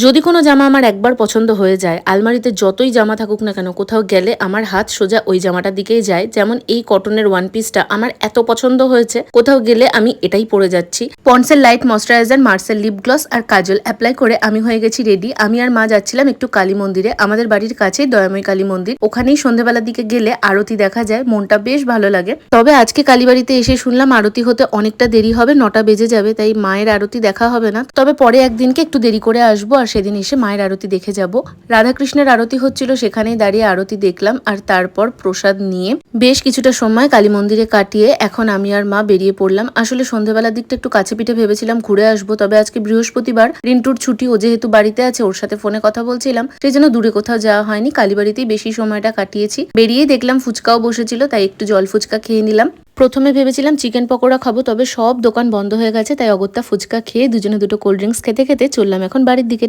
যদি কোনো জামা আমার একবার পছন্দ হয়ে যায়, আলমারিতে যতই জামা থাকুক না কেন, কোথাও গেলে আমার হাত সোজা ওই জামাটার দিকেই যায়। যেমন এই কটনের ওয়ান পিসটা আমার এত পছন্দ হয়েছে, কোথাও গেলে আমি এটাই পরে যাচ্ছি। পন্ডসের light moisturiser, Marcelle lip gloss আর কাজল অ্যাপ্লাই করে আমি হয়ে গেছি রেডি। আমি আর মা যাচ্ছিলাম একটু কালী মন্দিরে, আমাদের বাড়ির কাছেই দয়াময় কালী মন্দির। ওখানেই সন্ধ্যাবেলার দিকে গেলে আরতি দেখা যায়, মনটা বেশ ভালো লাগে। তবে আজকে কালীবাড়িতে এসে শুনলাম আরতি হতে অনেকটা দেরি হবে, 9টা বেজে যাবে, তাই মায়ের আরতি দেখা হবে না। তবে পরে একদিনকে একটু দেরি করে আসবো, আর সেদিন এসে মায়ের আরতি দেখে যাব। রাধাকৃষ্ণের আরতি হচ্ছিল, সেখানেই দাঁড়িয়ে আরতি দেখলাম, আর তারপর প্রসাদ নিয়ে বেশ কিছুটা সময় কালী মন্দিরে কাটিয়ে এখন আমি আর মা বেরিয়ে পড়লাম। আসলে সন্ধ্যাবেলার দিকটা একটু কাছে পিঠে ভেবেছিলাম ঘুরে আসবো, তবে আজকে বৃহস্পতিবার, রিন্টুর ছুটি, ও যেহেতু বাড়িতে আছে, ওর সাথে ফোনে কথা বলছিলাম, সেই জন্য দূরে কোথাও যাওয়া হয়নি, কালীবাড়িতেই বেশি সময়টা কাটিয়েছি। বেরিয়েই দেখলাম ফুচকাও বসেছিল, তাই একটু জল ফুচকা খেয়ে নিলাম। প্রথমে ভেবেছিলাম চিকেন পকোড়া খাবো, তবে সব দোকান বন্ধ হয়ে গেছে, তাই অগত্যা ফুচকা খেয়ে দুজনে দুটো কোল্ড ড্রিঙ্কস খেতে খেতে চললাম এখন বাড়ির দিকে।